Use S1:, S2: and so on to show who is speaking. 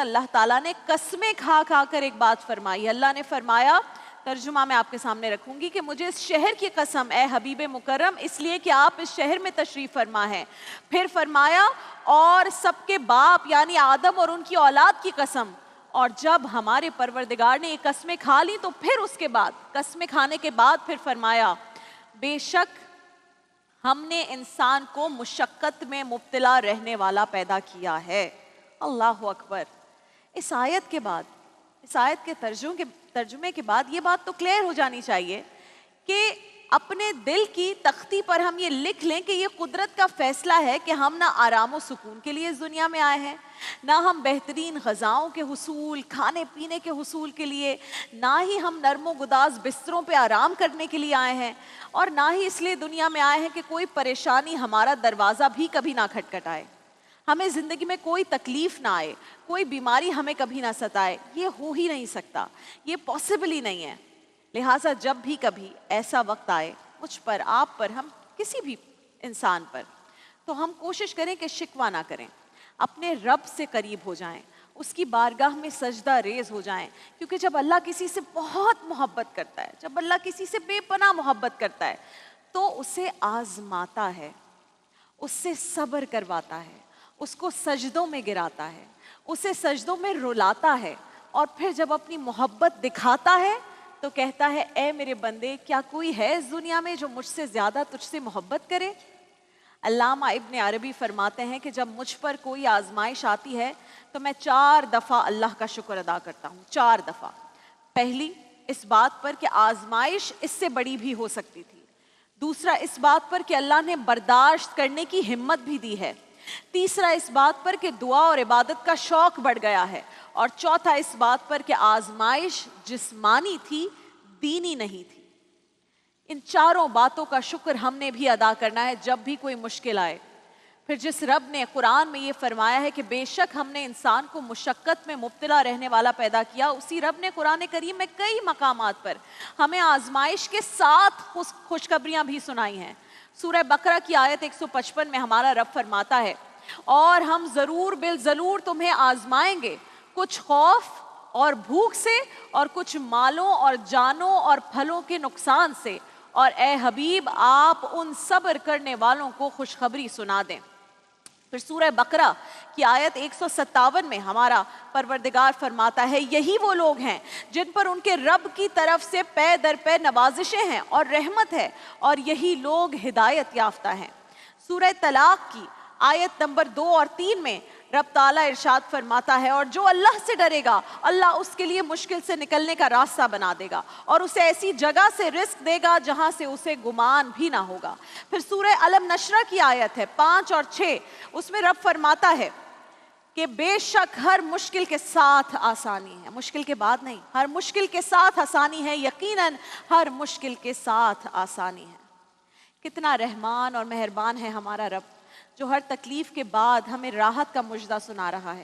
S1: اللہ ताला ने कसमें खा खा कर एक बात फरमाई। अल्लाह ने फरमाया, तर्जुमा मैं आपके सामने रखूंगी, कि मुझे इस शहर की कसम ए हबीब मुकर्रम, इसलिए कि आप इस शहर में तशरीफ फरमा हैं। फिर फरमाया, और सबके बाप यानी आदम और उनकी औलाद की कसम। और जब हमारे परवरदिगार ने ये कस्में खा ली तो फिर उसके बाद, कस्में खाने के बाद फिर फरमाया, बेशक हमने इंसान को मुशक्कत में मुब्तला रहने वाला पैदा किया है। अल्लाह अकबर। इस आयत के बाद, इस आयत के तर्जुमे के बाद ये बात तो क्लियर हो जानी चाहिए कि अपने दिल की तख्ती पर हम ये लिख लें कि ये कुदरत का फैसला है कि हम ना आराम व सुकून के लिए इस दुनिया में आए हैं, ना हम बेहतरीन ग़िज़ाओं के हुसूल, खाने पीने के हुसूल के लिए, ना ही हम नरमो गुदाज बिस्तरों पे आराम करने के लिए आए हैं, और ना ही इसलिए दुनिया में आए हैं कि कोई परेशानी हमारा दरवाज़ा भी कभी ना खटखटाए, हमें ज़िंदगी में कोई तकलीफ़ ना आए, कोई बीमारी हमें कभी ना सताए। ये हो ही नहीं सकता, ये पॉसिबल ही नहीं है। लिहाजा जब भी कभी ऐसा वक्त आए मुझ पर, आप पर, हम किसी भी इंसान पर, तो हम कोशिश करें कि शिकवा ना करें, अपने रब से करीब हो जाएं, उसकी बारगाह में सजदा रेज हो जाएं। क्योंकि जब अल्लाह किसी से बहुत मोहब्बत करता है, जब अल्लाह किसी से बेपनाह मोहब्बत करता है, तो उसे आजमाता है, उससे सब्र करवाता है, उसको सजदों में गिराता है, उसे सजदों में रुलाता है, और फिर जब अपनी मोहब्बत दिखाता है तो कहता है, ए मेरे बंदे, क्या कोई है इस दुनिया में जो मुझसे ज़्यादा तुझसे मोहब्बत करे। अल्लामा इब्न अरबी फरमाते हैं कि जब मुझ पर कोई आजमाइश आती है तो मैं 4 दफ़ा अल्लाह का शुक्र अदा करता हूँ, 4 दफ़ा। पहली, इस बात पर कि आजमाइश इससे बड़ी भी हो सकती थी। दूसरा, इस बात पर कि अल्लाह ने बर्दाश्त करने की हिम्मत भी दी है। तीसरा, इस बात पर कि दुआ और इबादत का शौक बढ़ गया है। और चौथा, इस बात पर कि आजमाइश जिस्मानी थी, दीनी नहीं थी। इन चारों बातों का शुक्र हमने भी अदा करना है जब भी कोई मुश्किल आए। फिर जिस रब ने कुरान में ये फरमाया है कि बेशक हमने इंसान को मुशक्कत में मुब्तला रहने वाला पैदा किया, उसी रब ने कुरान करीम में कई मकामात पर हमें आजमाइश के साथ खुशखबरियां भी सुनाई हैं। सूरह बकरा की आयत 155 में हमारा रब फरमाता है, और हम ज़रूर बिल ज़रूर तुम्हें आजमाएंगे, कुछ खौफ और भूख से, और कुछ मालों और जानों और फलों के नुकसान से, और ए हबीब आप उन सब्र करने वालों को खुशखबरी सुना दें। फिर सूरह बकरा की आयत 157 में हमारा परवरदिगार फरमाता है, यही वो लोग हैं जिन पर उनके रब की तरफ से पै दर पै नवाजिशें हैं और रहमत है, और यही लोग हिदायत याफ्ता हैं। सूरह तलाक की आयत नंबर 2 और 3 में रब ताला इरशाद फरमाता है, और जो अल्लाह से डरेगा अल्लाह उसके लिए मुश्किल से निकलने का रास्ता बना देगा, और उसे ऐसी जगह से रिस्क देगा जहां से उसे गुमान भी ना होगा। फिर सूरह अलम नशरा की आयत है 5 और 6, उसमें रब फरमाता है कि बेशक हर मुश्किल के साथ आसानी है, मुश्किल के बाद नहीं, हर मुश्किल के साथ आसानी है, यकीनन हर मुश्किल के साथ आसानी है। कितना रहमान और मेहरबान है हमारा रब, जो हर तकलीफ के बाद हमें राहत का मुजदा सुना रहा है।